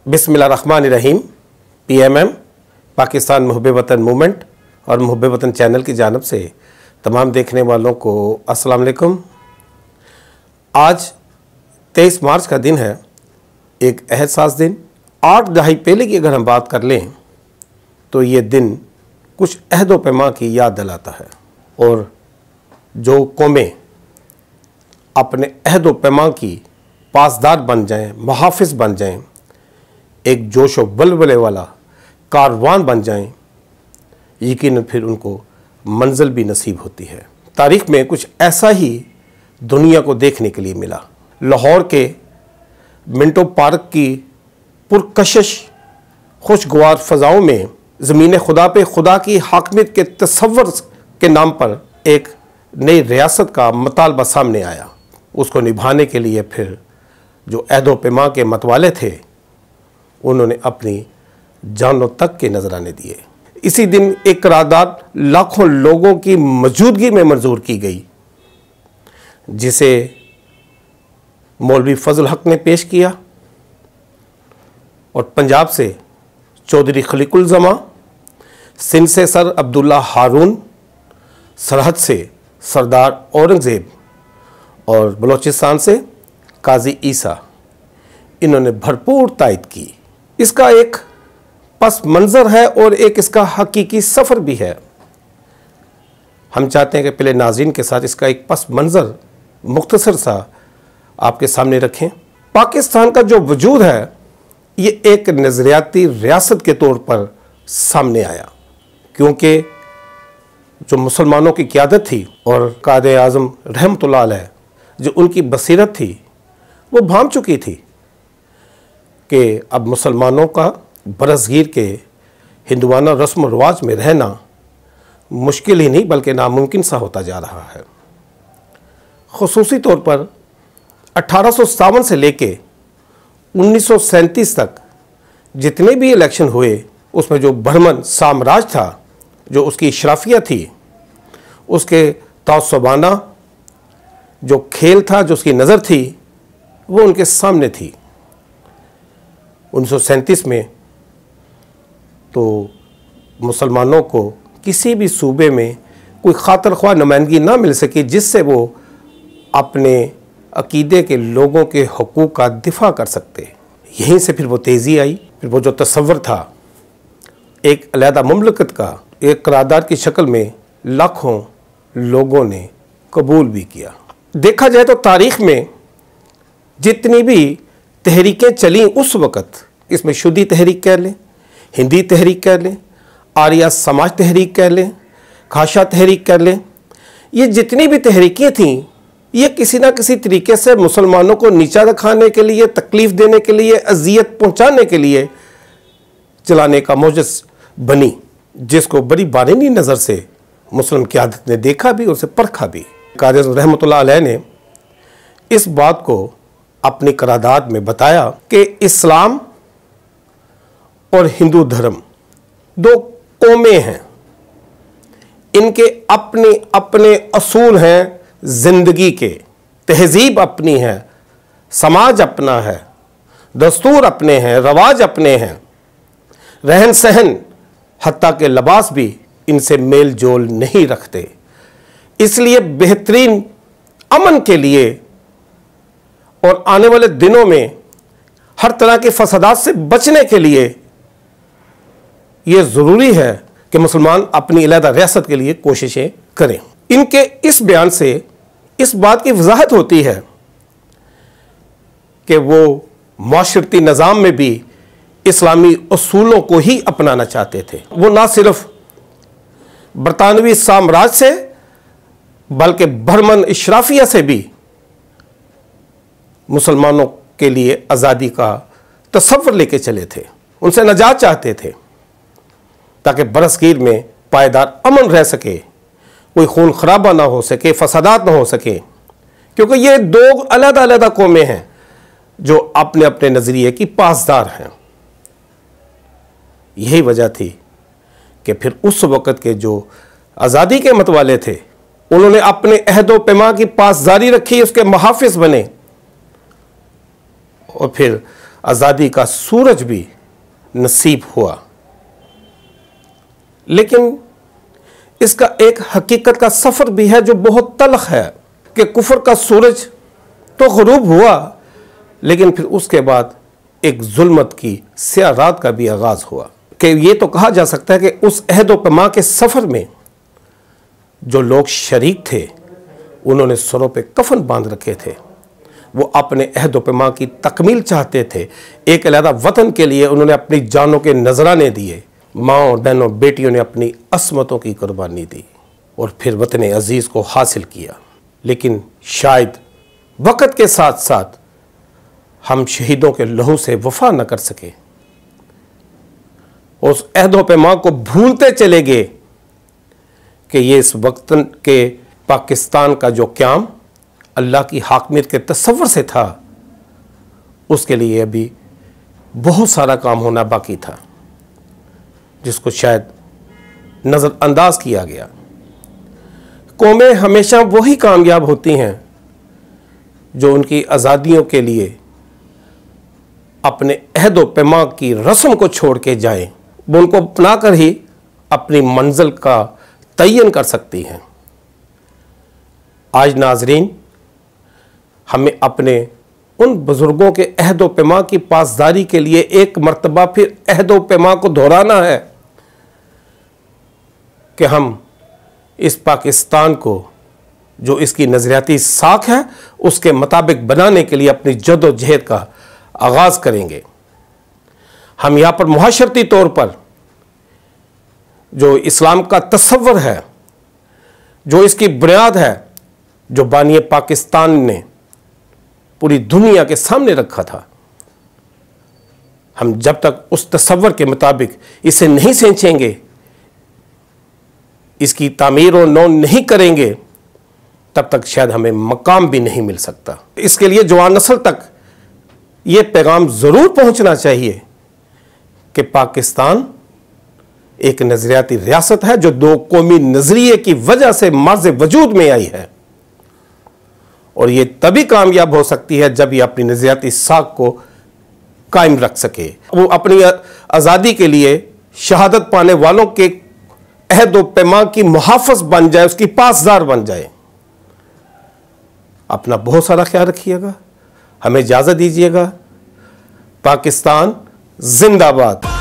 बिस्मिल्लाहिर्रहमानिर्रहीम। PMM पाकिस्तान मुहब्बे वतन movement और मुहब्बे वतन चैनल की जानिब से तमाम देखने वालों को अस्सलाम वालेकुम। आज 23 मार्च का दिन है, एक एहसास दिन। 8 दहाई पहले की अगर हम बात कर लें तो ये दिन कुछ अहद व पैमा की याद दिलाता है, और जो कौमें अपने अहद व पैमा की पासदार बन जाएं, मुहाफ़िज़ बन जाएं, एक जोश व बलबले वाला कारवान बन जाएं, यकीनन फिर उनको मंजिल भी नसीब होती है। तारीख़ में कुछ ऐसा ही दुनिया को देखने के लिए मिला। लाहौर के मिंटो पार्क की पुरकशिश खुशगवार फ़ज़ाओं में ज़मीन खुदा पे खुदा की हाकमियत के तसव्वुर के नाम पर एक नई रियासत का मतालबा सामने आया। उसको निभाने के लिए फिर जो अहदो पैमा के मतवाले थे, उन्होंने अपनी जानों तक के नजराने दिए। इसी दिन एक करारदाद लाखों लोगों की मौजूदगी में मंजूर की गई, जिसे मौलवी फजल हक ने पेश किया, और पंजाब से चौधरी खलीकुल जमा, सिंध से सर अब्दुल्ला हारून, सरहद से सरदार औरंगज़ेब और बलोचिस्तान से काजी ईसा, इन्होंने भरपूर तायद की। इसका एक पस मंज़र है और एक इसका हकीकी सफ़र भी है। हम चाहते हैं कि पहले नाज़रीन के साथ इसका एक पस मंज़र मुख्तसर सा आपके सामने रखें। पाकिस्तान का जो वजूद है, ये एक नज़रियाती रियासत के तौर पर सामने आया, क्योंकि जो मुसलमानों की क़यादत थी और कायदे आज़म रहमतुल्लाह अलैह जो उनकी बसीरत थी, वो भाम चुकी थी कि अब मुसलमानों का बरसगीर के हिंदुआना रस्म रवाज में रहना मुश्किल ही नहीं बल्कि नामुमकिन सा होता जा रहा है। ख़ुसूसी तौर पर 1857 से लेके 1937 तक जितने भी इलेक्शन हुए, उसमें जो बर्मन साम्राज्य था, जो उसकी इशराफिया थी, उसके तासुबाना जो खेल था, जो उसकी नज़र थी, वो उनके सामने थी। 1937 में तो मुसलमानों को किसी भी सूबे में कोई खातर ख्वाह नुमाइंदगी ना मिल सकी जिससे वो अपने अकीदे के लोगों के हकूक़ का दिफा कर सकते। यहीं से फिर वो तेज़ी आई। फिर वो जो तसव्वुर था एक अलहदा मुमलकत का, एक करारदाद की शक्ल में लाखों लोगों ने कबूल भी किया। देखा जाए तो तारीख़ में जितनी भी तहरीकें चली उस वक़्त, इसमें शुद्धी तहरीक कह लें, हिंदी तहरीक कह लें, आर्या समाज तहरीक कह लें, खाशा तहरीक कह लें, ये जितनी भी तहरीकें थीं, ये किसी ना किसी तरीके से मुसलमानों को नीचा दिखाने के लिए, तकलीफ़ देने के लिए, अजियत पहुँचाने के लिए चलाने का मोजस बनी, जिसको बड़ी बारीनी नज़र से मुस्लिम क़यादत ने देखा भी, उसे परखा भी। काजी रहमतुल्लाह अलैह ने इस बात को अपनी करारदाद में बताया कि इस्लाम और हिंदू धर्म दो कौमें हैं, इनके अपने अपने असूल हैं ज़िंदगी के, तहज़ीब अपनी है, समाज अपना है, दस्तूर अपने हैं, रवाज अपने हैं, रहन सहन हत्ता के लिबास भी इनसे मेल जोल नहीं रखते। इसलिए बेहतरीन अमन के लिए और आने वाले दिनों में हर तरह के फसादात से बचने के लिए ये ज़रूरी है कि मुसलमान अपनी अलहदा रियासत के लिए कोशिशें करें। इनके इस बयान से इस बात की वजाहत होती है कि वो माशरती निज़ाम में भी इस्लामी असूलों को ही अपनाना चाहते थे। वो ना सिर्फ बरतानवी साम्राज्य से बल्कि बर्मन इशराफिया से भी मुसलमानों के लिए आज़ादी का तसव्वुर लेके चले थे, उनसे नजात चाहते थे, ताकि बरसगीर में पायदार अमन रह सके, कोई खून खराबा ना हो सके, फसादात ना हो सके, क्योंकि ये दो अलग अलग कौमें हैं जो अपने अपने नज़रिए की पासदार हैं। यही वजह थी कि फिर उस वक़्त के जो आज़ादी के मतवाले थे, उन्होंने अपने अहदो पैमा की पासदारी रखी, उसके मुहाफ़िज़ बने, और फिर आज़ादी का सूरज भी नसीब हुआ। लेकिन इसका एक हकीकत का सफ़र भी है जो बहुत तल्ख है कि कुफर का सूरज तो ग़ुरूब हुआ, लेकिन फिर उसके बाद एक जुल्मत की स्याह रात का भी आगाज़ हुआ। कि ये तो कहा जा सकता है कि उस अहद व पैमा के सफ़र में जो लोग शरीक थे उन्होंने सरों पे कफन बांध रखे थे। वो अपने अहद व पैमा की तकमील चाहते थे। एक अलहदा वतन के लिए उन्होंने अपनी जानों के नजराने दिए। माँओं बहनों बेटियों ने अपनी असमतों की कुर्बानी दी और फिर वतन अजीज़ को हासिल किया। लेकिन शायद वक़्त के साथ साथ हम शहीदों के लहू से वफा न कर सके, उस अहद व पैमा को भूलते चले गए कि ये इस वक्त के पाकिस्तान का जो क़याम अल्लाह की हाकमियत के तसव्वुर से था, उसके लिए अभी बहुत सारा काम होना बाकी था, जिसको शायद नज़रअंदाज किया गया। कौमें हमेशा वही कामयाब होती हैं जो उनकी आज़ादियों के लिए अपने अहद व पैमा की रस्म को छोड़ के जाएं। वो उनको अपना कर ही अपनी मंजिल का तयन कर सकती हैं। आज नाजरीन, हमें अपने उन बुज़ुर्गों के अहद व पैमा की पासदारी के लिए एक मर्तबा फिर अहद व पैमा को दोहराना है कि हम इस पाकिस्तान को जो इसकी नज़रियाती साख है उसके मुताबिक बनाने के लिए अपनी जद्दोजहद का आगाज़ करेंगे। हम यहाँ पर मुआशरती तौर पर जो इस्लाम का तसव्वुर है, जो इसकी बुनियाद है, जो बानी पाकिस्तान ने पूरी दुनिया के सामने रखा था, हम जब तक उस तसव्वुर के मुताबिक इसे नहीं सींचेंगे, इसकी तामीर और नौ नहीं करेंगे, तब तक शायद हमें मकाम भी नहीं मिल सकता। इसके लिए जवान नस्ल तक ये पैगाम ज़रूर पहुंचना चाहिए कि पाकिस्तान एक नज़रियाती रियासत है जो दो कौमी नज़रिए की वजह से मर्ज़ वजूद में आई है, और ये तभी कामयाब हो सकती है जब ये अपनी नज़रियाती साख को कायम रख सके। वो अपनी आज़ादी के लिए शहादत पाने वालों के अहद व पैमा की मुहाफ़िज़ बन जाए, उसकी पासदार बन जाए। अपना बहुत सारा ख्याल रखिएगा। हमें इजाज़त दीजिएगा। पाकिस्तान जिंदाबाद।